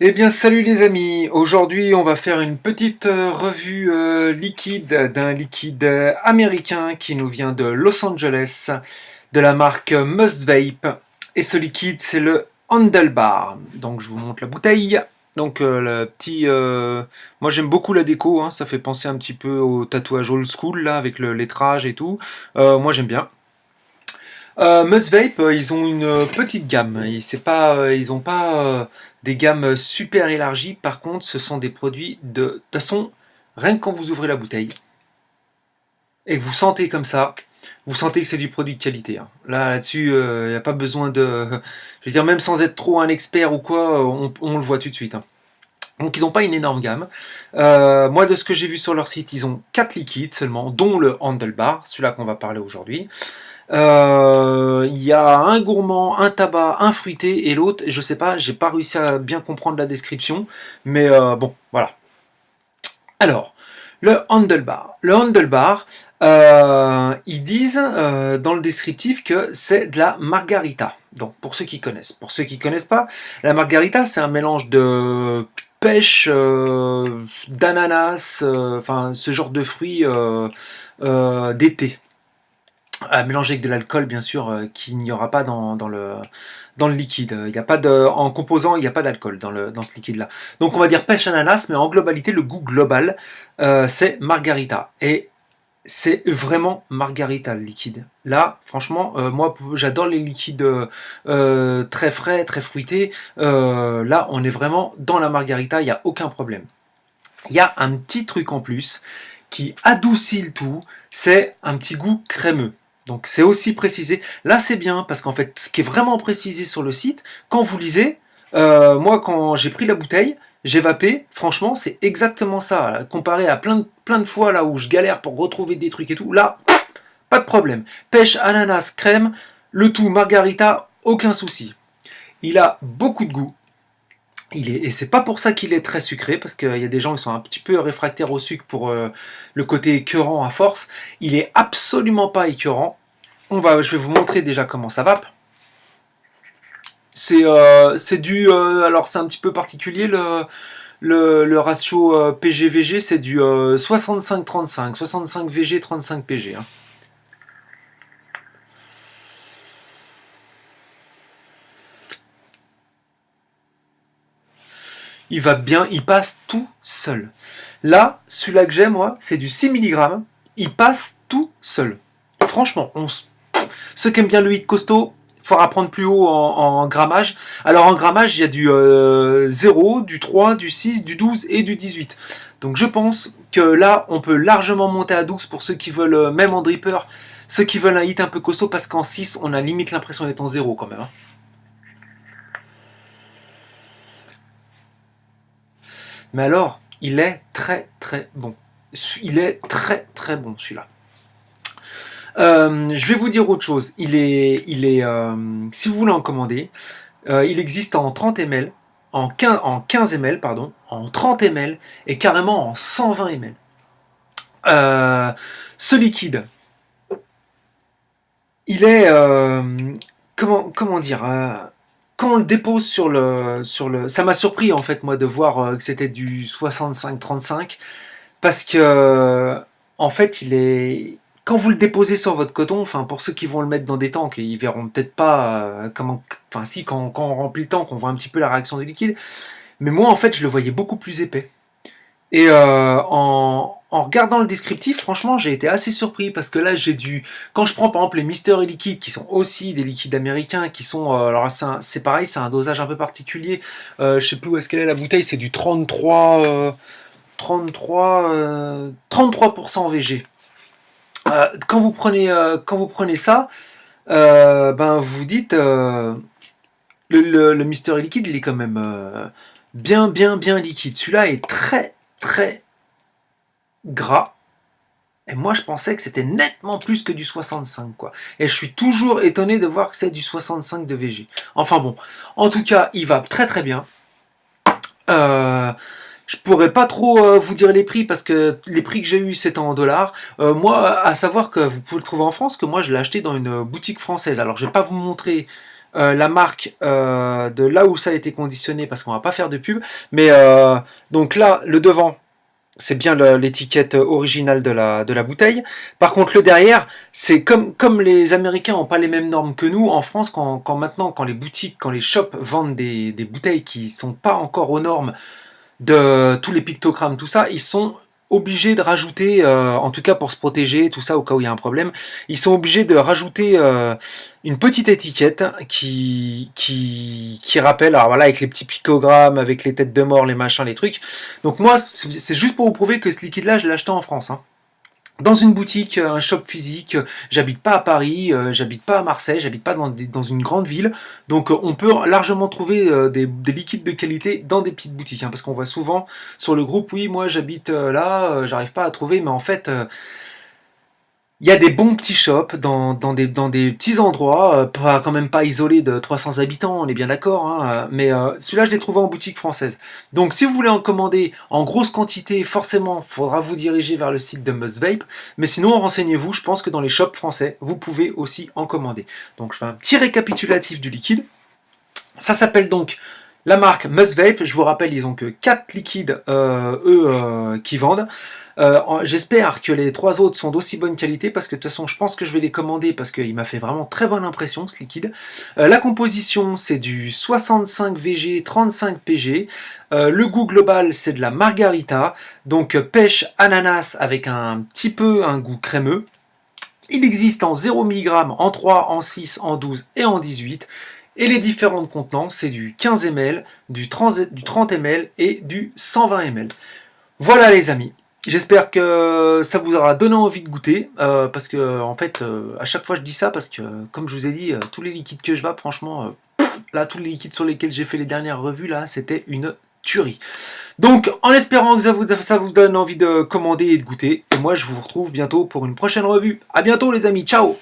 Eh bien, salut les amis. Aujourd'hui, on va faire une petite revue liquide d'un liquide américain qui nous vient de Los Angeles, de la marque Must Vape. Et ce liquide, c'est le Handlebar. Donc, je vous montre la bouteille. Donc, le petit. Moi, j'aime beaucoup la déco, hein. Ça fait penser un petit peu au tatouage old school, là, avec le lettrage et tout. Moi, j'aime bien. Must Vape, ils ont une petite gamme. Ils n'ont pas des gammes super élargies. Par contre, ce sont des produits de toute façon, rien que quand vous ouvrez la bouteille et que vous sentez comme ça, vous sentez que c'est du produit de qualité, hein. Là-dessus, il n'y a pas besoin de. Je veux dire, même sans être trop un expert ou quoi, on le voit tout de suite, hein. Donc, ils n'ont pas une énorme gamme. Moi, de ce que j'ai vu sur leur site, ils ont 4 liquides seulement, dont le Handlebar, celui-là qu'on va parler aujourd'hui. Il y a un gourmand, un tabac, un fruité et l'autre, je sais pas, j'ai pas réussi à bien comprendre la description, mais bon, voilà. Alors, le handlebar. Le handlebar, ils disent dans le descriptif que c'est de la margarita. Donc, pour ceux qui connaissent. Pour ceux qui connaissent pas, la margarita, c'est un mélange de pêche, d'ananas, enfin, ce genre de fruits d'été à mélanger avec de l'alcool, bien sûr, qu'il n'y aura pas dans le liquide. Il y a pas en composant, il n'y a pas d'alcool dans ce liquide-là. Donc on va dire pêche ananas, mais en globalité, le goût global, c'est margarita. Et c'est vraiment margarita le liquide. Là, franchement, moi j'adore les liquides très frais, très fruités. Là, on est vraiment dans la margarita, il n'y a aucun problème. Il y a un petit truc en plus qui adoucit le tout, c'est un petit goût crémeux. Donc c'est aussi précisé. Là c'est bien parce qu'en fait ce qui est vraiment précisé sur le site, quand vous lisez, moi quand j'ai pris la bouteille, j'ai vapé, franchement c'est exactement ça. Comparé à plein de fois là où je galère pour retrouver des trucs et tout, là pas de problème. Pêche, ananas, crème, le tout margarita, aucun souci. Il a beaucoup de goût. Et c'est pas pour ça qu'il est très sucré, parce qu'il y a des gens qui sont un petit peu réfractaires au sucre pour le côté écœurant à force. Il est absolument pas écœurant. Je vais vous montrer déjà comment ça vape. Alors c'est un petit peu particulier le ratio PG-VG, c'est du 65-35, 65 VG, 35 PG, hein. Il va bien, il passe tout seul. Là, celui-là que j'ai, moi, c'est du 6 milligrammes. Il passe tout seul. Franchement, ceux qui aiment bien le hit costaud, il faudra prendre plus haut en grammage. Alors en grammage, il y a du 0, du 3, du 6, du 12 et du 18. Donc je pense que là, on peut largement monter à 12 pour ceux qui veulent, même en dripper, ceux qui veulent un hit un peu costaud, parce qu'en 6, on a limite l'impression d'être en 0 quand même, hein. Mais alors, il est très très bon. Il est très très bon celui-là. Je vais vous dire autre chose. Si vous voulez en commander, il existe en 30 ml, en 15 ml, pardon, en 30 ml et carrément en 120 ml. Ce liquide, il est comment dire, quand on le dépose ça m'a surpris en fait moi de voir que c'était du 65-35 parce que en fait il est quand vous le déposez sur votre coton, enfin pour ceux qui vont le mettre dans des tanks, ils verront peut-être pas comment, enfin si quand on remplit le tank, on voit un petit peu la réaction du liquide, mais moi en fait je le voyais beaucoup plus épais. Et en regardant le descriptif, franchement, j'ai été assez surpris parce que là, quand je prends par exemple les Mystery Liquids, qui sont aussi des liquides américains, qui sont, alors c'est pareil, c'est un dosage un peu particulier. Je sais plus où est-ce qu'elle est la bouteille, c'est du 33% VG. Quand vous prenez ça, ben vous vous dites, le Mystery Liquid, il est quand même bien, bien, bien liquide. Celui-là est très, très gras. Et moi, je pensais que c'était nettement plus que du 65, quoi. Et je suis toujours étonné de voir que c'est du 65 de VG. Enfin bon, en tout cas, il va très très bien. Je pourrais pas trop vous dire les prix parce que les prix que j'ai eu c'était en dollars. Moi, à savoir que vous pouvez le trouver en France, que moi je l'ai acheté dans une boutique française. Alors je vais pas vous montrer la marque de là où ça a été conditionné, parce qu'on va pas faire de pub. Mais donc là, le devant, c'est bien l'étiquette originale de la bouteille. Par contre, le derrière, c'est comme les Américains n'ont pas les mêmes normes que nous, en France, maintenant, quand les boutiques, quand les shops vendent des bouteilles qui sont pas encore aux normes de tous les pictogrammes, tout ça, ils sont obligés de rajouter, en tout cas pour se protéger, tout ça, au cas où il y a un problème, ils sont obligés de rajouter une petite étiquette qui rappelle, alors voilà, avec les petits pictogrammes, avec les têtes de mort, les machins, les trucs. Donc moi, c'est juste pour vous prouver que ce liquide-là, je l'ai acheté en France, hein, dans une boutique, un shop physique. J'habite pas à Paris, j'habite pas à Marseille, j'habite pas dans une grande ville. Donc on peut largement trouver des liquides de qualité dans des petites boutiques, hein, parce qu'on voit souvent sur le groupe, oui, moi j'habite là, j'arrive pas à trouver, mais en fait, il y a des bons petits shops dans des petits endroits, quand même pas isolés de 300 habitants, on est bien d'accord, hein, mais celui-là je l'ai trouvé en boutique française. Donc si vous voulez en commander en grosse quantité, forcément, il faudra vous diriger vers le site de Mustvape, mais sinon renseignez-vous, je pense que dans les shops français, vous pouvez aussi en commander. Donc je fais un petit récapitulatif du liquide. Ça s'appelle donc la marque Mustvape. Je vous rappelle, ils ont que 4 liquides, qui vendent. J'espère que les 3 autres sont d'aussi bonne qualité, parce que de toute façon je pense que je vais les commander, parce qu'il m'a fait vraiment très bonne impression ce liquide. La composition, c'est du 65 VG 35 PG. Le goût global, c'est de la margarita, donc pêche ananas avec un petit peu un goût crémeux. Il existe en 0 mg, en 3, en 6, en 12 et en 18. Et les différents contenants, c'est du 15 ml, du 30 ml et du 120 ml. Voilà les amis. J'espère que ça vous aura donné envie de goûter, parce que en fait, à chaque fois je dis ça, parce que comme je vous ai dit, tous les liquides que je vape, franchement, là, tous les liquides sur lesquels j'ai fait les dernières revues, là, c'était une tuerie. Donc, en espérant que ça vous donne envie de commander et de goûter, et moi je vous retrouve bientôt pour une prochaine revue. À bientôt les amis, ciao!